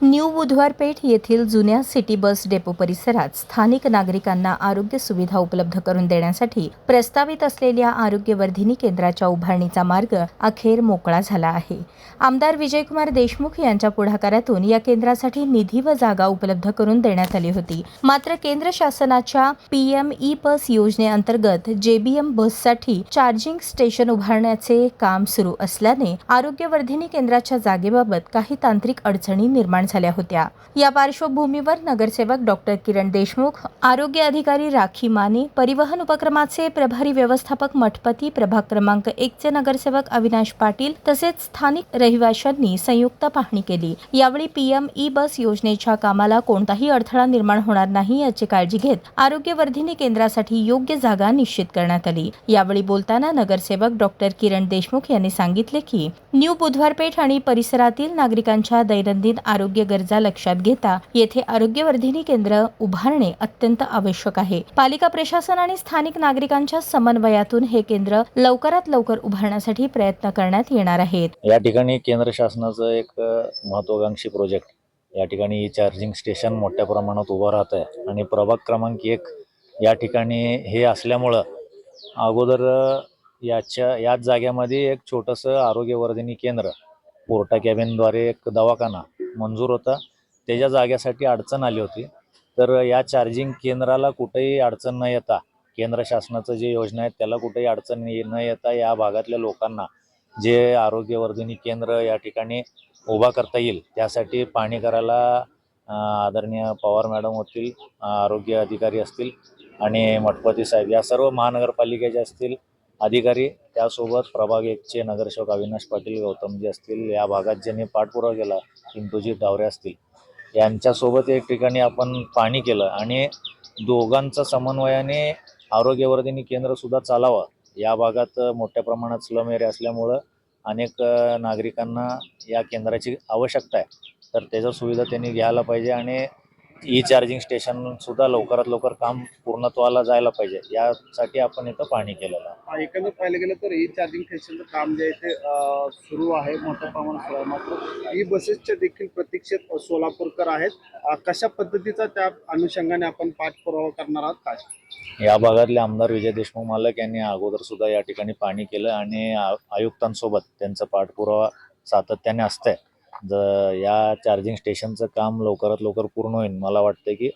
New Budhwar Peth येथील जुन्या city bus depot परिसरात स्थानिक नागरिकांना आरोग्य सुविधा उपलब्ध करून देण्यासाठी प्रस्तावित असलेल्या आरोग्यवर्धिनी केंद्राच्या उभारणीचा मार्ग अखेर मोकळा झाला आहे. आमदार विजयकुमार देशमुख यांच्या पुढाकारातून या केंद्रासाठी निधी व जागा उपलब्ध करून देण्यात आली होती. मात्र केंद्र शासनाच्या PM ई बस योजनेअंतर्गत JBM बससाठी चार्जिंग स्टेशन उभारण्याचे काम सुरू असल्याने आरोग्यवर्धिनी केंद्राच्या जागेबाबत काही तांत्रिक अडचणी निर्माण झाल्या होत्या. या पार्श्वभूमीवर नगरसेवक डॉक्टर किरण देशमुख, आरोग्य अधिकारी राखी माने, परिवहन उपक्रमाचे प्रभारी व्यवस्थापक मठपती, प्रभाग क्रमांक 1 चे नगरसेवक अविनाश पाटील तसेच स्थानिक रहिवाशांनी संयुक्त पाहणी केली. यावेळी PM ई बस योजनेच्या कामाला कोणताही अडथळा निर्माण होणार नाही याची काळजी घेत आरोग्यवर्धिनी केंद्रासाठी योग्य जागा निश्चित करण्यात आली. यावेळी बोलताना नगरसेवक डॉक्टर किरण देशमुख यांनी सांगितले की न्यू बुधवारपेठ आणि परिसरातील नागरिकांच्या दैनंदिन आरोग्य गरजा लक्षात घेता येथे आरोग्यवर्धिनी केंद्र उभारणे अत्यंत आवश्यक आहे. पालिका प्रशासन आणि स्थानिक नागरिकांच्या समन्वयातून हे केंद्र लवकरात लवकर उभारण्यासाठी प्रयत्न करण्यात येणार आहेत. या ठिकाणी केंद्र शासनाचं एक महत्त्वाकांक्षी प्रोजेक्ट या ठिकाणी चार्जिंग स्टेशन मोठ्या प्रमाणात उभं राहत आहे आणि प्रभाग क्रमांक 1 या ठिकाणी हे असल्यामुळं अगोदर याच जागेमध्ये एक छोटंसं आरोग्यवर्धिनी केंद्र पोर्टा कॅबिनद्वारे एक दवाखाना मंजूर होता. त्याच्या जागेसाठी अडचण आली होती. तर या चार्जिंग केंद्राला कुठेही अडचण न येता केंद्र शासनाचं जे योजना आहेत त्याला कुठेही अडचण न येता या भागातल्या लोकांना जे आरोग्यवर्धिनी केंद्र या ठिकाणी उभा करता येईल त्यासाठी पाहणी करायला आदरणीय पवार मॅडम होतील, आरोग्य अधिकारी असतील आणि मठपती साहेब या सर्व महानगरपालिकेचे असतील अधिकारी, त्यासोबत प्रभाग 1 चे नगरसेवक अविनाश पाटील गौतमजी असतील, या भागात ज्यांनी पाठपुरावा केला पिंटूजी डावरे असतील, यांच्यासोबत एक ठिकाणी आपण पाहणी केलं आणि दोघांचा समन्वयाने आरोग्यवर्धिनी केंद्रसुद्धा चालावं. या भागात मोठ्या प्रमाणात स्लम एरिया असल्यामुळं अनेक नागरिकांना या केंद्राची आवश्यकता आहे. तर त्याचा सुविधा त्यांनी घ्यायला पाहिजे आणि ई चार्जिंग स्टेशनसुद्धा लवकरात लवकर काम पूर्णत्वाला जायला पाहिजे यासाठी आपण इथं पाहणी केलेलं आहे. एकंदर पाहिलं गेलं तर ई चार्जिंग स्टेशनचं काम जे आहे ते सुरू आहे, मोठ्या प्रमाणात सुरू आहे. मात्र ई बसेसच्या देखील प्रतीक्षेत सोलापूरकर आहेत. कशा पद्धतीचा त्या अनुषंगाने आपण पाठपुरावा करणार आहात काय? या भागातले आमदार विजय देशमुख मालक यांनी अगोदर सुद्धा या ठिकाणी पाहणी केलं आणि आयुक्तांसोबत त्यांचा पाठपुरावा सातत्याने असतंय. या चार्जिंग स्टेशनचं काम लवकरात लवकर पूर्ण होईल. मला वाटतं की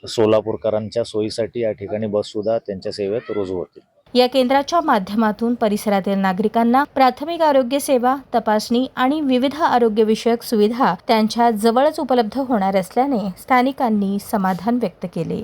सोलापूरकरांच्या सोयीसाठी या ठिकाणी बससुद्धा त्यांच्या सेवेत रुजू होतील. या केंद्राच्या माध्यमातून परिसरातील नागरिकांना प्राथमिक आरोग्य सेवा, तपासणी आणि विविध आरोग्यविषयक सुविधा त्यांच्या जवळच उपलब्ध होणार असल्याने स्थानिकांनी समाधान व्यक्त केले.